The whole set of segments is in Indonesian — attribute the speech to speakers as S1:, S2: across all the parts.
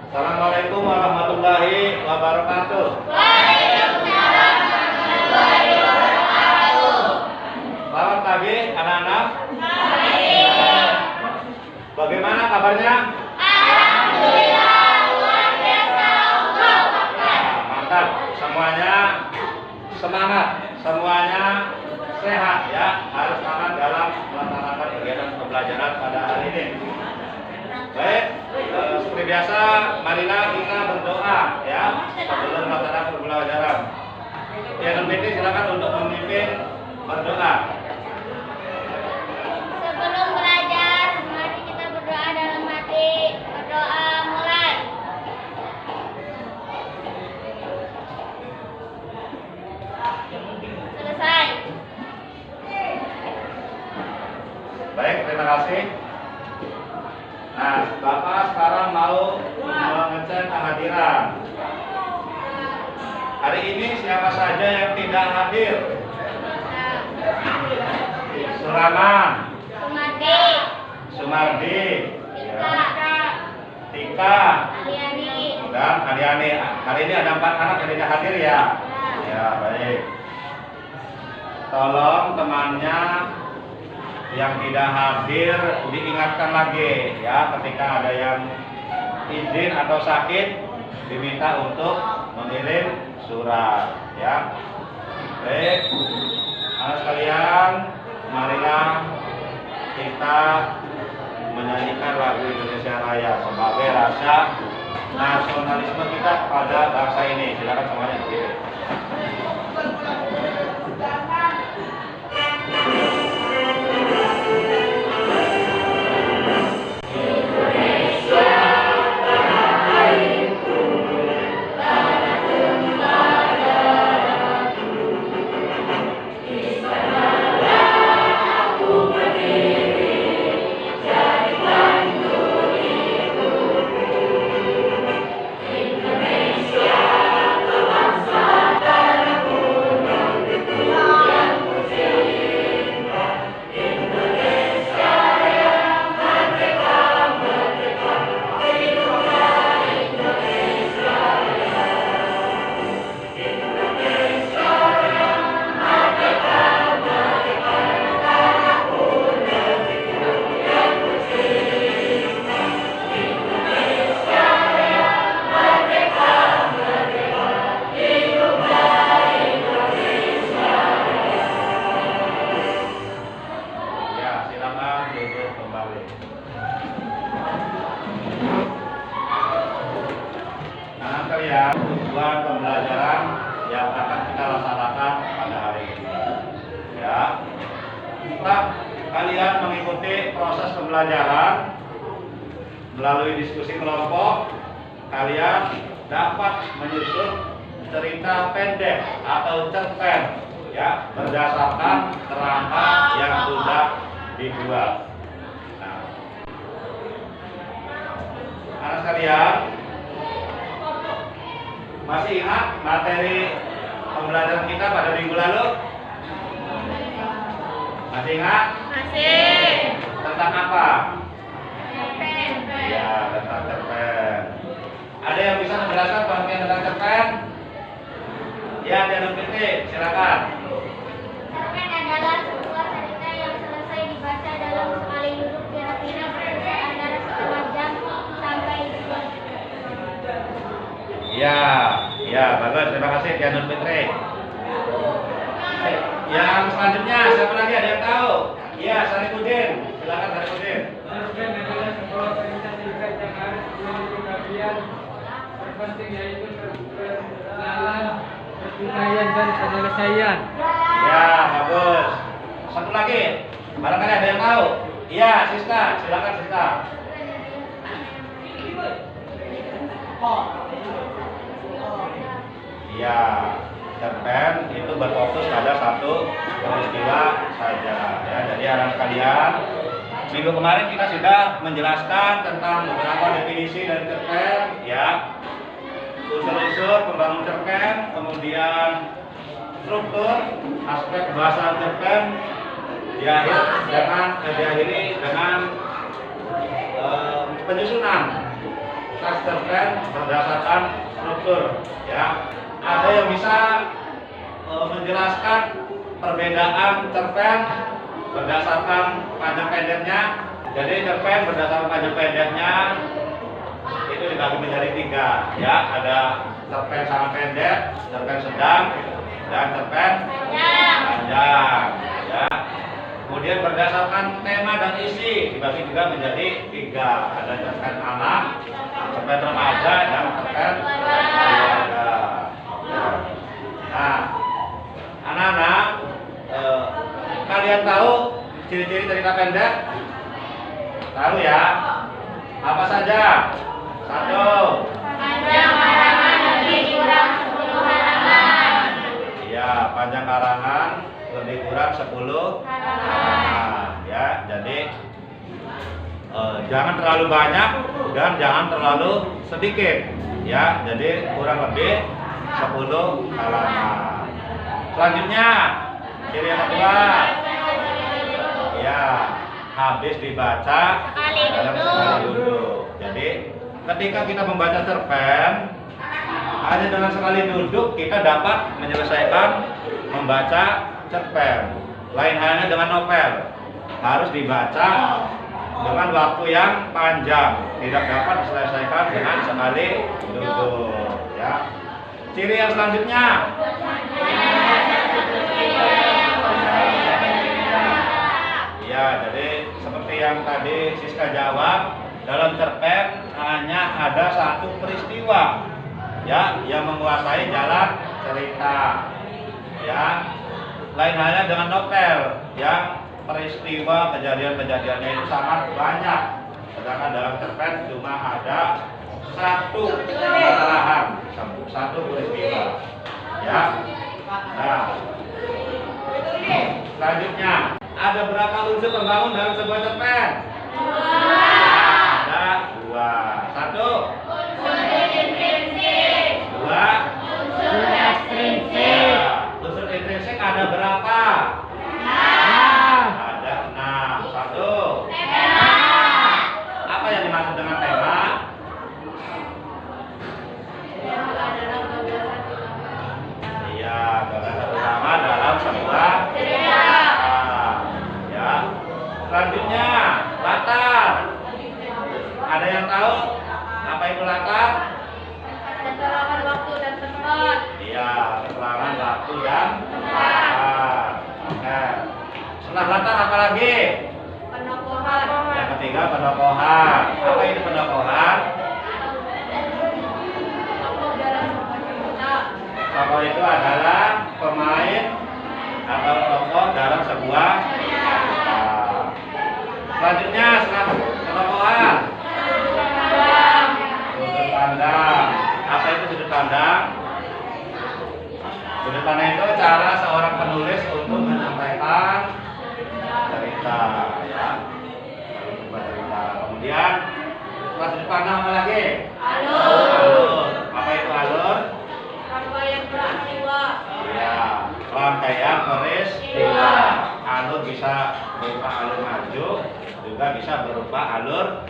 S1: Assalamualaikum warahmatullahi wabarakatuh.
S2: Waalaikumsalam warahmatullahi wabarakatuh.
S1: Selamat pagi anak-anak.
S2: Baik.
S1: Bagaimana kabarnya?
S2: Alhamdulillah luar biasa. Allah Akbar.
S1: Mantap. Semuanya semangat, semuanya sehat ya. Harus semangat dalam melaksanakan kegiatan pembelajaran pada hari ini. Baik, seperti biasa, marilah kita berdoa ya sebelum melaksanakan pembelajaran. Ya, PT silakan untuk memimpin berdoa.
S2: Sebelum belajar, mari kita berdoa dalam hati. Berdoa mulai. Selesai.
S1: Baik, terima kasih. Nah, Bapak sekarang mau mengecek kehadiran. Hari ini siapa saja yang tidak hadir? Suraman,
S2: Sumardi,
S1: Sumardi,
S2: Tika,
S1: Tika,
S2: Aliani.
S1: dan Adiani. Hari ini ada 4 anak yang tidak hadir ya? Ya, baik. Tolong temannya yang tidak hadir diingatkan lagi ya, ketika ada yang izin atau sakit diminta untuk mengirim surat ya. Baik, anak sekalian, marilah kita menyanyikan lagu Indonesia Raya sebagai rasa nasionalisme kita pada bangsa ini. Silakan semuanya berdiri. Tujuan pembelajaran yang akan kita laksanakan pada hari ini ya. Setelah kalian mengikuti proses pembelajaran melalui diskusi kelompok, kalian dapat menyusun cerita pendek atau cerpen ya, berdasarkan kerangka yang sudah dibuat. Nah, anak sekalian, masih ingat materi pembelajaran kita pada minggu lalu? Masih ingat?
S2: Masih.
S1: Tentang apa?
S2: Cerpen.
S1: Ya, tentang cerpen. Ada yang bisa menjelaskan pengertian tentang cerpen? Ya, Dian PT, silakan.
S2: Cerpen adalah sebuah cerita yang selesai dibaca dalam sekali duduk kira-kira berada antara setengah jam sampai 2 jam.
S1: Ya, bagus. Terima kasih Dian Fitri. Yang selanjutnya, siapa lagi ada yang tahu? Ya, Saripudin. Silakan Saripudin.
S3: Cerpen adalah sebuah cerita singkat yang harus memiliki bagian terpenting, yaitu perkenalan, pertikaian, dan penyelesaian.
S1: Ya, bagus. Satu lagi, barangkali ada yang tahu? Iya, Siska. Silakan Siska. Iya, cerpen itu berfokus pada satu peristiwa saja ya. Jadi anak sekalian, minggu kemarin kita sudah menjelaskan tentang beberapa definisi dari cerpen ya, unsur-unsur pembangun cerpen, kemudian struktur, aspek bahasa cerpen, diakhiri dengan penyusunan naskah cerpen berdasarkan struktur. Ya, ada yang bisa menjelaskan perbedaan cerpen berdasarkan panjang pendeknya. Jadi cerpen berdasarkan panjang pendeknya itu dibagi menjadi 3. Ya, ada cerpen sangat pendek, cerpen sedang, dan cerpen panjang. Ya. Kemudian berdasarkan tema dan isi dibagi juga menjadi 3. Ada cerpen anak, cerpen remaja, dan cerpen keluarga. Nah, anak-anak, kalian tahu ciri-ciri cerita pendek? Tahu ya? Apa saja? 1.
S2: Panjang karangan lebih kurang 10 halaman.
S1: Iya, panjang karangan lebih kurang 10 halaman. Ya, jadi jangan terlalu banyak dan jangan terlalu sedikit. Ya, jadi kurang lebih 10 halaman. Selanjutnya, ciri yang kedua, ya, habis dibaca dalam sekali duduk. Jadi ketika kita membaca cerpen, hanya dengan sekali duduk kita dapat menyelesaikan membaca cerpen. Lain halnya dengan novel, harus dibaca dengan waktu yang panjang, tidak dapat diselesaikan dengan sekali duduk. Ya. Ciri yang selanjutnya, ya, jadi seperti yang tadi Siska jawab, dalam cerpen hanya ada satu peristiwa, ya, yang menguasai jalan cerita. Ya, lain halnya dengan novel, yang peristiwa kejadian-kejadiannya itu sangat banyak. Sedangkan dalam cerpen cuma ada satu permasalahan, satu peristiwa. Ya. Nah, selanjutnya, ada berapa unsur pembangun dalam sebuah cerpen?
S2: 2.
S1: Ada 2. 1.
S2: Unsur intrinsik.
S1: 2.
S2: Unsur ekstrinsik.
S1: Unsur intrinsik ada berapa?
S2: 6.
S1: Ada 6. 1.
S2: Tema.
S1: Apa yang dimaksud dengan tema? Iya, gagasan utama dalam sebuah
S2: Cerita.
S1: ya. Selanjutnya, latar. Ada yang tahu apa itu latar?
S2: Keterangan waktu dan tempat.
S1: Iya, keterangan waktu dan tempat. Oke. Setelah latar apa lagi?
S2: Penokohan.
S1: Yang ketiga, penokohan. Apa itu penokohan?
S2: Tokoh dalam sebuah cerita.
S1: Tokoh itu adalah pemain atau tokoh dalam sebuah cerita. Selanjutnya, setelah penokohan, sudut pandang. Apa itu sudut pandang? Sudut pandang itu cara seorang penulis untuk menyampaikan cerita, ya. Membuat cerita. Kemudian, setelah sudut pandang apa lagi? Alur. Apa itu alur?
S2: Rangkaian peristiwa.
S1: Ya, rangkaian peristiwa. Alur bisa berupa alur maju, juga bisa berupa alur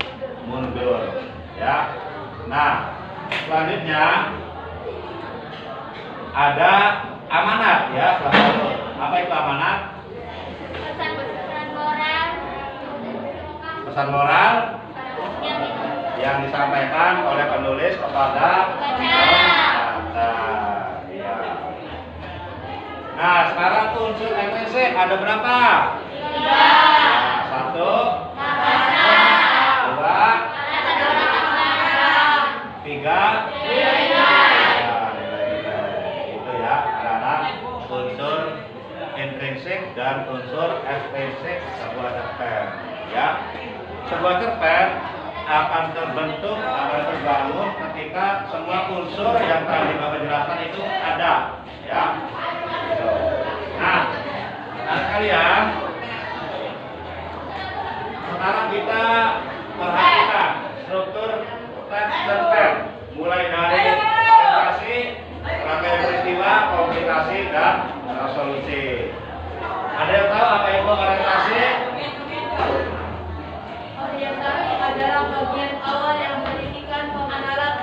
S1: mundur. Ya. Nah, selanjutnya ada amanat, ya, setelah alur. Apa itu amanat?
S2: Pesan-pesan moral.
S1: Pesan moral
S2: Yang
S1: yang disampaikan oleh penulis kepada pembaca. Ya. Nah, sekarang unsur intrinsik ada berapa?
S2: 3.
S1: Nah, 1, 2, 3. Itu ya, anak-anak, unsur intrinsik dan unsur ekstrinsik sebuah cerpen. Ya, sebuah cerpen akan terbentuk, akan terbangun ketika semua unsur yang tadi Bapak jelaskan itu ada. Ya. Nah, kalian, sekarang kita perhatikan struktur teks cerpen, mulai dari presentasi, rangkaian peristiwa, komunikasi, dan resolusi. Ada yang tahu apa itu orientasi?
S2: Orientasi adalah bagian awal yang berisikan pengenalan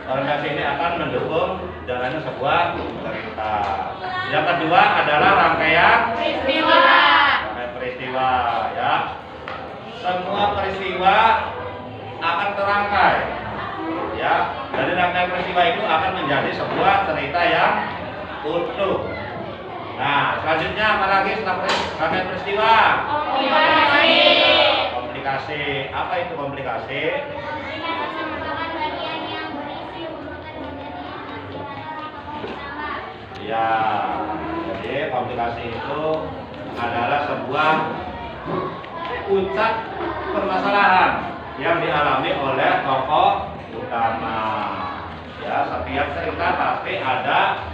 S1: Orientasi ini akan mendukung jalannya sebuah cerita. Yang kedua adalah rangkaian peristiwa, ya. Semua peristiwa akan terangkai, ya. Dari rangkaian peristiwa itu akan menjadi sebuah cerita yang utuh. Nah, selanjutnya apa lagi setelah rangkaian peristiwa? Komplikasi. Apa itu komplikasi? Ya, jadi komplikasi itu adalah sebuah puncak permasalahan yang dialami oleh tokoh utama. Ya, setiap cerita pasti ada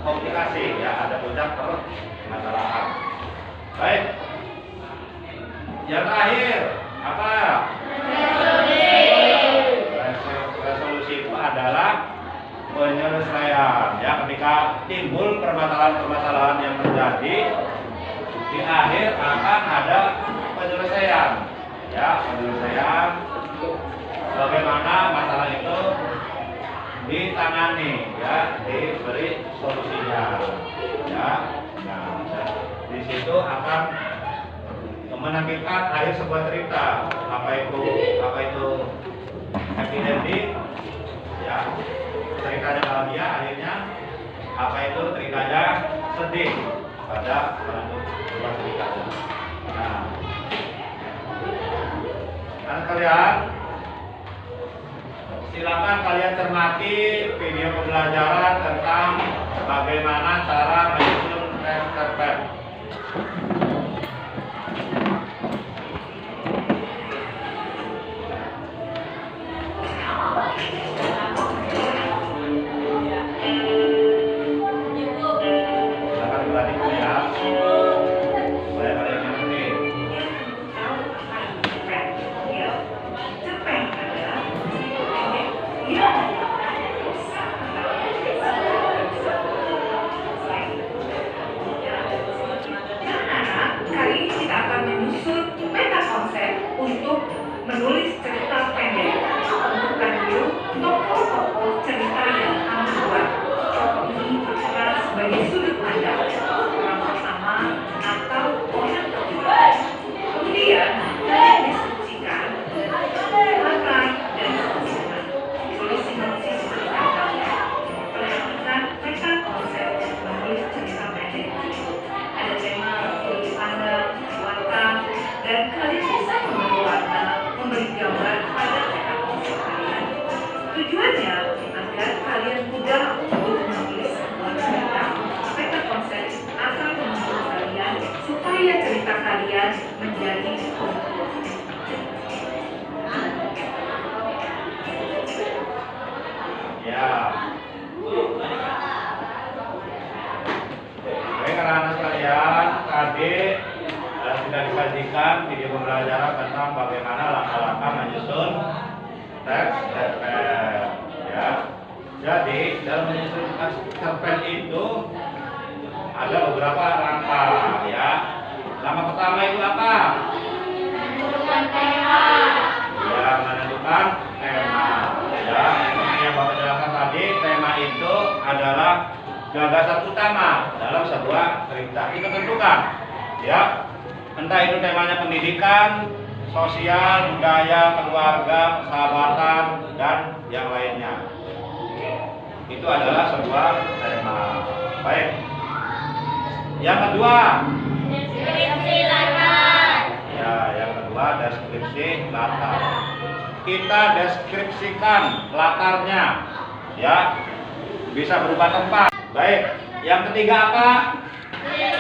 S1: komplikasi, ya, ada puncak permasalahan. Baik. Yang terakhir apa? Resolusi itu adalah penyelesaian, ya. Ketika timbul permasalahan-permasalahan yang terjadi, di akhir akan ada penyelesaian, ya, penyelesaian bagaimana masalah itu ditangani, ya, diberi solusinya, ya. Nah, di situ akan menampilkan akhir sebuah cerita. Apa itu happy ending, ya, ceritanya bahagia akhirnya. Apa itu ceritanya sedih pada penutup sebuah cerita. Nah, kalian silakan kalian cermati video pembelajaran tentang bagaimana cara menyusun teks cerpen. Silakan diperhatikan, ya, supaya kalian mengerti.
S4: Kali ini kita akan menyusun meta konsep untuk menulis cerita pendek. Tentukan dulu tokoh-tokoh cerita yang kamu buat. Tokoh ini berperan sebagai sudut pandang orang pertama atau orang kedua. Kemudian kalian diskusikan latar dan susunan. Tulis sinopsis ceritanya. Perhatikan meta konsep menulis cerita pendek. Ada tema, sudut pandang, warna, dan kalian bisa memberi warna, memberi gambar pada meta konsep kalian. Tujuannya agar kalian mudah untuk menulis sebuah cerita. Meta konsep akan membantu kalian supaya cerita kalian menjadi utuh.
S1: Ya. Baik, anak-anak sekalian, tadi sudah disajikan video pembelajaran tentang bagaimana langkah-langkah menyusun teks cerpen, ya. Jadi dalam menyusun teks cerpen itu ada beberapa langkah, ya. Langkah pertama itu apa? Ya, menentukan tema. Ya, seperti yang Bapak jelaskan tadi, tema itu adalah gagasan utama dalam sebuah cerita. Kita tentukan, ya. Entah itu temanya pendidikan, sosial, budaya, keluarga, persahabatan, dan yang lainnya. Itu adalah sebuah tema. Baik. Yang kedua, ya, yang kedua deskripsi latar. Kita deskripsikan latarnya, ya. Bisa berupa tempat. Baik. Yang ketiga apa? Ya.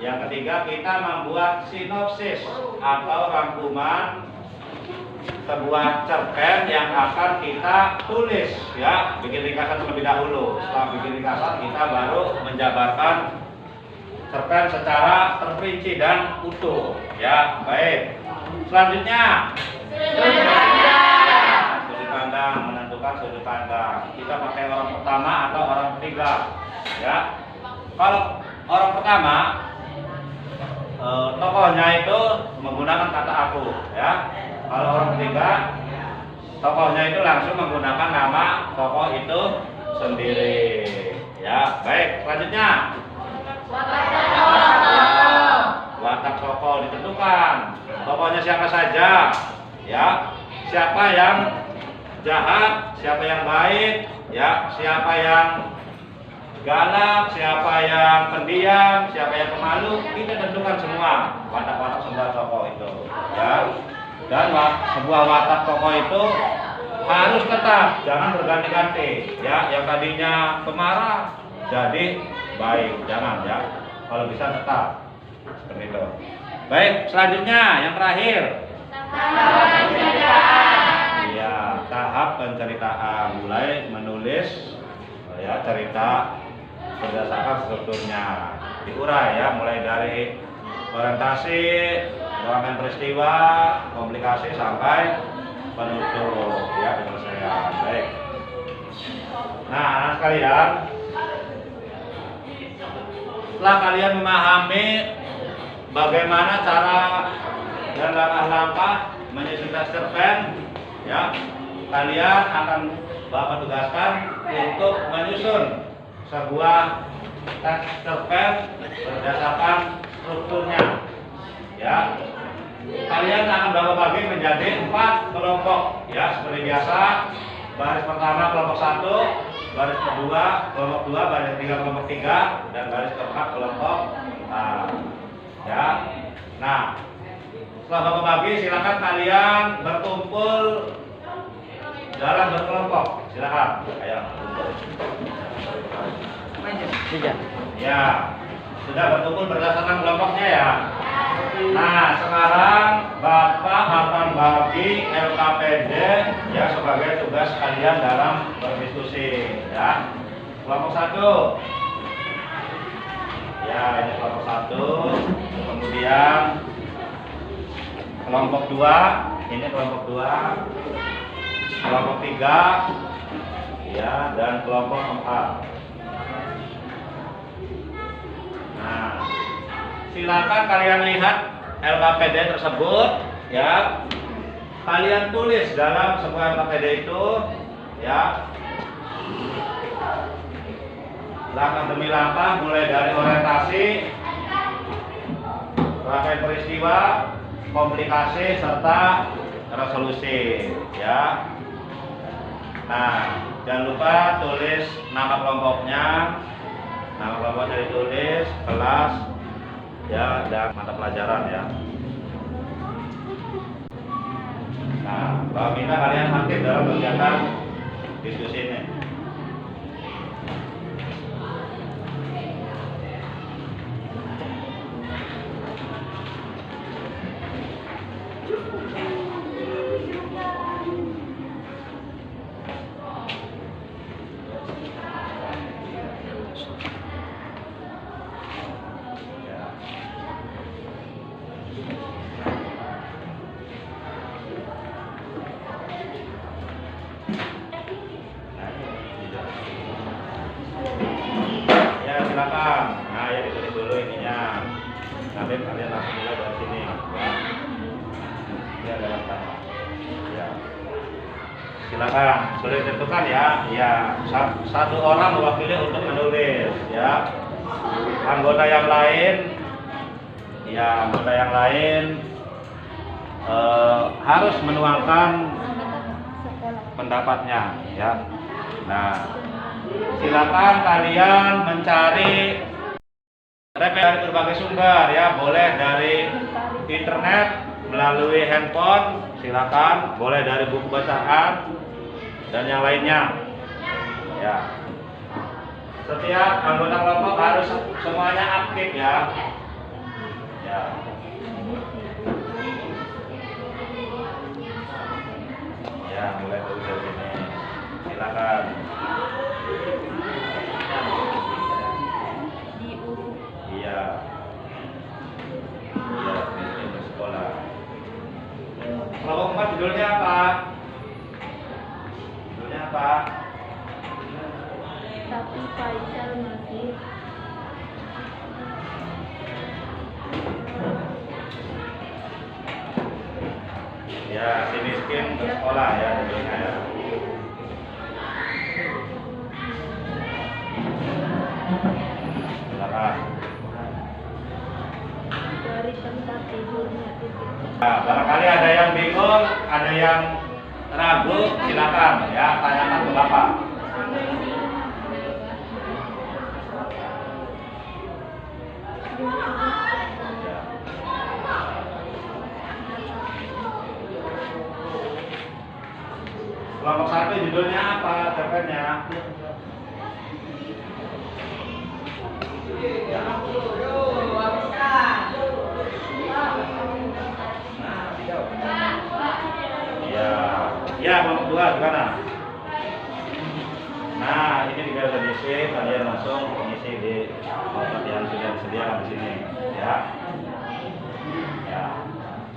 S1: Yang ketiga kita membuat sinopsis atau rangkuman sebuah cerpen yang akan kita tulis, ya. Bikin ringkasan terlebih dahulu. Setelah bikin ringkasan kita baru menjabarkan cerpen secara terperinci dan utuh, ya. Baik. Selanjutnya sudut pandang, menentukan sudut pandang. Kita pakai orang pertama atau orang ketiga, ya. Kalau orang pertama, tokohnya itu menggunakan kata aku, ya. Kalau orang ketiga tokohnya itu langsung menggunakan nama tokoh itu sendiri. Ya, baik. Selanjutnya, watak tokoh ditentukan. Tokohnya siapa saja? Ya, siapa yang jahat, siapa yang baik, ya, siapa yang galak, siapa yang pendiam, siapa yang pemalu, kita tentukan semua watak-watak sebuah tokoh itu, ya. Dan sebuah watak tokoh itu harus tetap, jangan berganti-ganti, ya. Yang tadinya pemarah jadi baik, jangan ya. Kalau bisa tetap seperti itu. Baik, selanjutnya yang terakhir. Ya, tahap penceritaan, mulai menulis ya cerita berdasarkan strukturnya, diurai ya, mulai dari orientasi, rangkaian peristiwa, komplikasi sampai penutup ya, penyelesaian. Baik. Nah, anak sekalian, setelah kalian memahami bagaimana cara dan langkah-langkah menyusun teks cerpen, ya, kalian akan Bapak tugaskan untuk menyusun sebuah teks cerpen berdasarkan strukturnya, ya. Kalian akan Bapak bagi menjadi 4 kelompok, ya, seperti biasa. Baris pertama kelompok 1, baris kedua kelompok 2, baris ketiga kelompok 3, dan baris keempat kelompok 4. Ya. Nah, setelah Bapak bagi, silakan kalian berkumpul dalam berkelompok. Silakan. Ayo. Ya, sudah berkumpul berdasarkan kelompoknya ya. Nah, sekarang Bapak akan bagi LKPD ya sebagai tugas kalian dalam berdiskusi ya. Kelompok 1. Ya, ini kelompok 1. Kemudian kelompok 2, ini kelompok 2. Kelompok 3 ya, dan kelompok 4. Nah, silakan kalian lihat LKPD tersebut ya. Kalian tulis dalam sebuah LKPD itu ya, langkah demi langkah, mulai dari orientasi, rangkaian peristiwa, komplikasi, serta resolusi ya. Nah, jangan lupa tulis nama kelompoknya. Nama kelompoknya ditulis, kelas ya, dan mata pelajaran ya. Nah, Bapak minta kalian aktif dalam kegiatan diskusi ini. Silakan. Nah, ya ditulis dulu ininya. Nanti kalian langsung mulai dari sini. Ya. Ini adalah sama. Ya. Silakan. Sudah ditentukan ya. Ya. Satu orang mewakili untuk menulis. Ya. Anggota yang lain. Ya, anggota yang lain harus menuangkan pendapatnya. Ya. Nah. Silakan kalian mencari referensi dari berbagai sumber ya, boleh dari internet, melalui handphone, silakan, boleh dari buku bacaan dan yang lainnya. Ya. Setiap anggota kelompok harus semuanya aktif ya. Ya. Ya, mulai dari sini. Silakan. Iya. Iya, di sekolah. Kelompok 4 judulnya apa? Judulnya apa?
S2: Tapi Faisal masih
S1: Ya, Ya, si miskin bersekolah ya judulnya ya. Silakan.
S2: Dari tempat tidurnya.
S1: Nah, barangkali ada yang bingung, ada yang ragu, silakan ya tanyakan ke Bapak. Ya. Kelompok 1 judulnya apa? Cerpennya? Ya, ya kelompok 2 gimana? Nah, ini juga sudah diisi, kalian langsung mengisi di tempat yang sudah disediakan di sini, ya. Ya,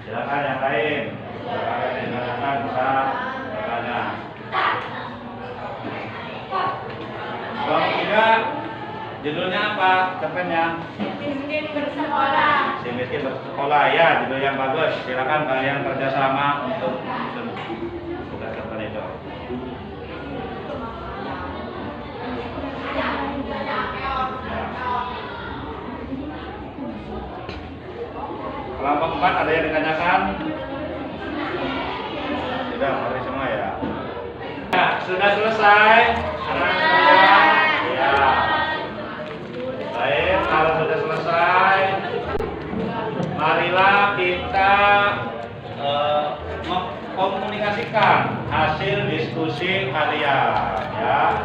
S1: silakan yang lain. Silakan yang lain bisa bertanya. Kelompok 3 judulnya apa? Cerpennya?
S2: Miskin bersekolah.
S1: Si miskin bersekolah, ya judul yang bagus. Silakan kalian kerjasama untuk tugas cerpen itu. Kelompok 4 ada yang ditanyakan? Sudah, mari semua ya. Ya, sudah selesai. Anak-anak sekalian? Ya. Baik, kalau sudah selesai, marilah kita mengkomunikasikan hasil diskusi kalian. Ya.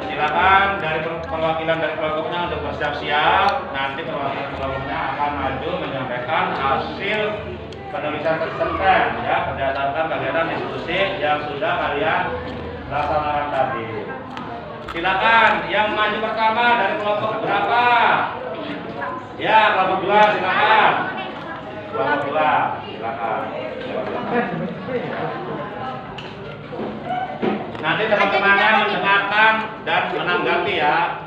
S1: Silakan dari perwakilan dari kelompoknya untuk bersiap-siap. Nanti perwakilan kelompoknya akan maju menyampaikan hasil penulisan cerpen ya berdasarkan kegiatan diskusi yang sudah kalian laksanakan tadi. Silakan yang maju pertama dari kelompok berapa? Ya, kelompok 2 silakan. Kelompok 2 silakan. Nanti teman-temannya mendengarkan dan menanggapi ya.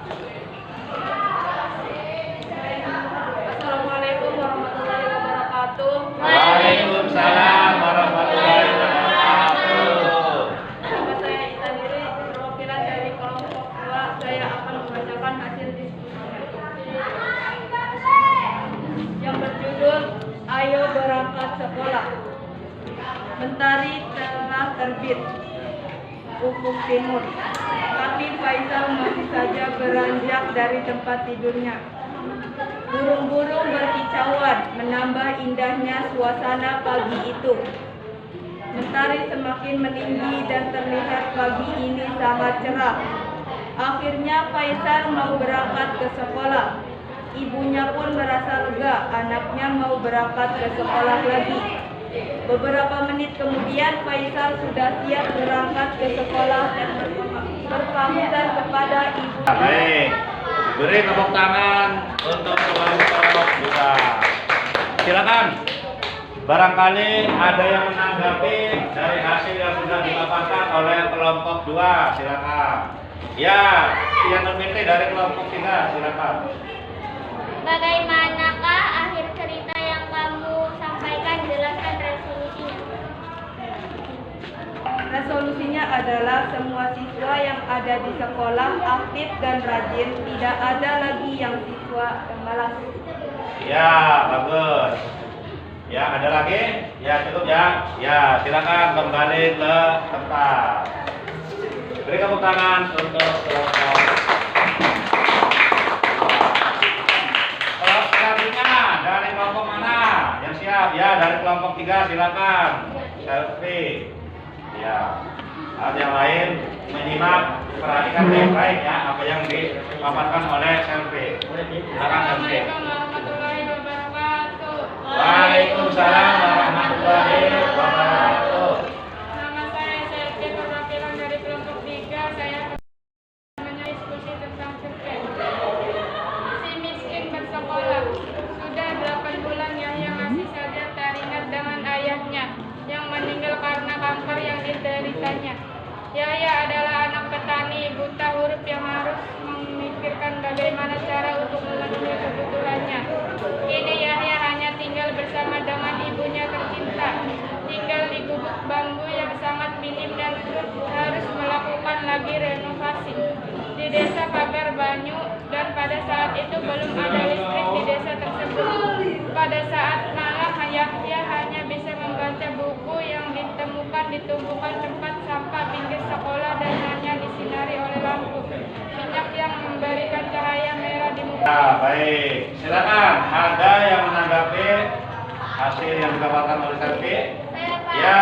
S5: Assalamualaikum warahmatullahi wabarakatuh.
S1: Waalaikumsalam warahmatullahi wabarakatuh.
S5: Nama saya Ita Diri, perwakilan dari kelompok 2. Saya akan membacakan hasil diskusinya yang berjudul Ayo Berangkat Sekolah. Mentari telah terbit ufuk timur, tapi Faisal masih saja beranjak dari tempat tidurnya. Burung-burung berkicauan menambah indahnya suasana pagi itu. Mentari semakin meninggi dan terlihat pagi ini sangat cerah. Akhirnya Faisal mau berangkat ke sekolah. Ibunya pun merasa lega, anaknya mau berangkat ke sekolah lagi. Beberapa menit kemudian Faisal sudah siap berangkat ke sekolah dan berpamitan kepada ibu.
S1: Baik, beri tepuk tangan untuk kelompok 2. Silakan. Barangkali ada yang menanggapi dari hasil yang sudah dipaparkan oleh kelompok 2. Silakan. Ya, yang terpilih dari kelompok 3. Silakan.
S2: Bagaimanakah akhir cerita yang kamu sampaikan? Jelaskan resolusinya.
S5: Resolusinya adalah semua siswa yang ada di sekolah aktif dan rajin, tidak ada lagi yang siswa yang malas.
S1: Ya, bagus. Ya, ada lagi? Ya, cukup ya. Ya, silakan kembali ke tempat. Beri tepuk tangan untuk kelompok. Selanjutnya dari kelompok mana? Yang siap? Ya, dari kelompok 3 silakan. Selfie. Ya. Yang lain menyimak, perhatikan baik-baik ya apa yang dipaparkan oleh selfie. Silakan selfie.
S2: Warahmatullahi wabarakatuh.
S1: Waalaikumsalam warahmatullahi wabarakatuh.
S2: Nama saya Selvi, perwakilan dari kelompok 3. Saya diskusi tentang cerpen. Si miskin bersekolah. Sudah 8 bulan Yahya masih saja teringat dengan ayahnya yang meninggal karena kanker yang dideritanya. Yahya adalah anak petani buta huruf yang harus memikirkan bagaimana cara untuk memenuhi kebutuhannya. Kini Yahya hanya tinggal bersama dengan ibunya tercinta. Tinggal di dari gubuk bambu yang sangat minim dan harus melakukan lagi renovasi. Di desa Pagar Banyu dan pada saat itu belum ada listrik di desa tersebut. Pada saat malam Yahya hanya bisa membaca buku yang ditemukan di tumpukan tempat sampah pinggir sekolah dan hanya disinari oleh lampu minyak yang memberikan cahaya merah di muka.
S1: Nah, baik. Silakan. Ada yang menanggapi hasil yang didapatkan oleh Serpi?
S2: Saya Pak.
S1: Ya.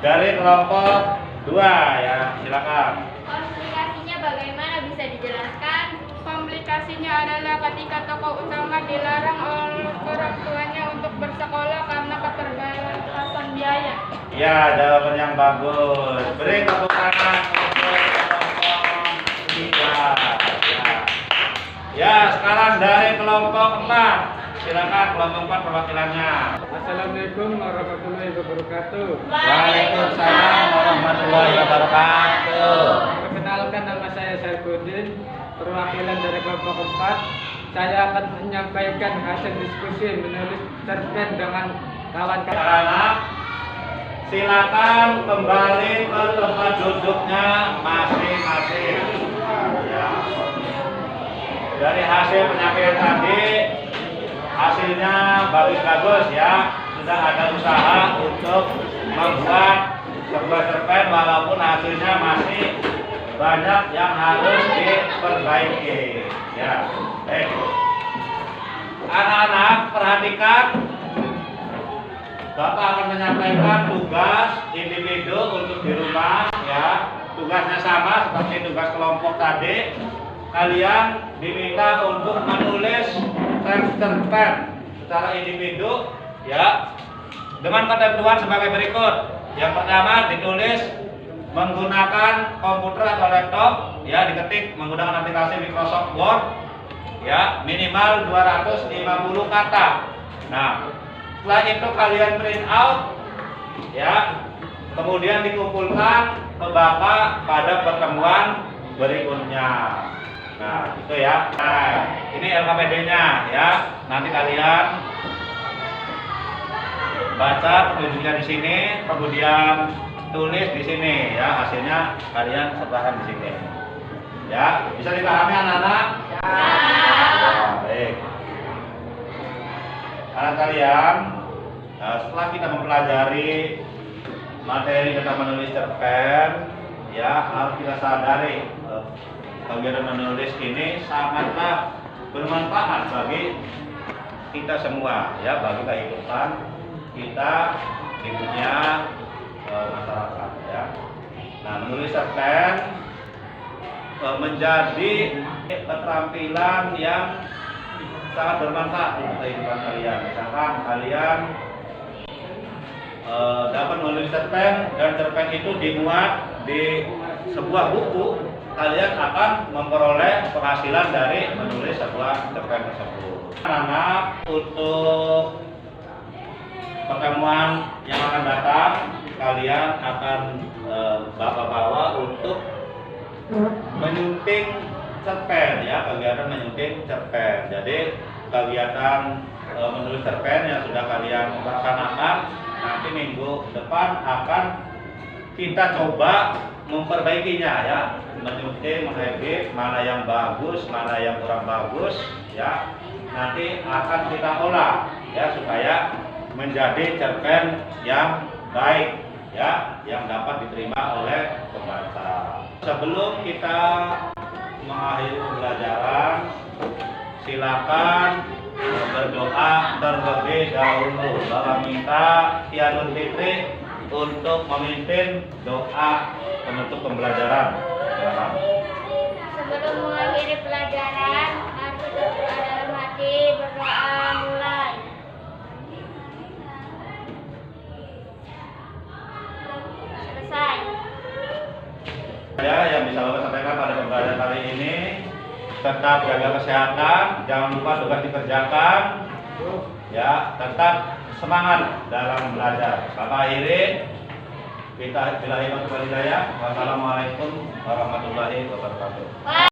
S1: Dari kelompok 2 ya. Silakan.
S2: Komplikasinya bagaimana bisa dijelaskan? Komplikasinya adalah ketika tokoh utama dilarang oleh orang tuanya untuk bersekolah karena keterbatasan biaya.
S1: Ya, jawaban yang bagus. Beri tepuk tangan untuk kelompok 3. Ya, sekarang dari kelompok 4. Silakan kelompok 4 perwakilannya.
S3: Assalamualaikum warahmatullahi wabarakatuh.
S1: Waalaikumsalam warahmatullahi wabarakatuh.
S3: Perkenalkan, nama saya Saifuddin, perwakilan dari kelompok 4. Saya akan menyampaikan hasil diskusi menulis cerpen dengan kawan-kawan.
S1: Anak-anak, silakan kembali ke tempat duduknya masing-masing. Ya. Dari hasil penyampaian tadi, hasilnya bagus-bagus ya. Sudah ada usaha untuk membuat sebuah cerpen walaupun hasilnya masih banyak yang harus diperbaiki. Ya, baik. Anak-anak perhatikan, Bapak akan menyampaikan tugas individu untuk di rumah ya. Tugasnya sama seperti tugas kelompok tadi. Kalian diminta untuk menulis teks cerpen secara individu ya. Dengan ketentuan sebagai berikut. Yang pertama ditulis menggunakan komputer atau laptop ya, diketik menggunakan aplikasi Microsoft Word ya, minimal 250 kata. Nah, setelah itu kalian print out ya, kemudian dikumpulkan ke Bapak pada pertemuan berikutnya. Nah, itu ya. Nah, ini LKPD-nya ya. Nanti kalian baca petunjuknya di sini, kemudian tulis di sini ya, hasilnya kalian sebarkan di sini. Ya, bisa dipahami anak-anak? Ya, baik. Anak kalian, setelah kita mempelajari materi tentang menulis cerpen, ya harus kita sadari kegiatan menulis ini sangatlah bermanfaat bagi kita semua, ya, bagi kehidupan kita di dunia masyarakat, ya. Nah, menulis cerpen menjadi keterampilan yang sangat bermanfaat untuk kehidupan kalian. Misalkan kalian dapat menulis cerpen dan cerpen itu dimuat di sebuah buku, kalian akan memperoleh penghasilan dari menulis sebuah cerpen tersebut. Anak-anak, untuk pertemuan yang akan datang, kalian akan Bapak bawa untuk menyunting cerpen ya, kegiatan menyunting cerpen. Jadi kegiatan menulis cerpen yang sudah kalian laksanakan, nanti minggu depan akan kita coba memperbaikinya ya, menyunting, mengedit mana yang bagus, mana yang kurang bagus ya. Nanti akan kita olah ya supaya menjadi cerpen yang baik ya, yang dapat diterima oleh pembaca. Sebelum kita mengakhiri pembelajaran, silakan berdoa terlebih dahulu. Bapak minta Tianun Fitri untuk memimpin doa penutup pembelajaran. Silakan.
S2: Sebelum mengakhiri pelajaran, harus berdoa dalam hati, berdoa mulai. Selesai.
S1: Ya, yang bisa Bapak sampaikan pada pembelajaran kali ini, tetap jaga kesehatan, jangan lupa tugas dikerjakan, ya, tetap semangat dalam belajar. Bapak akhiri, kita bilahi wa hidayah. Wassalamualaikum warahmatullahi wabarakatuh.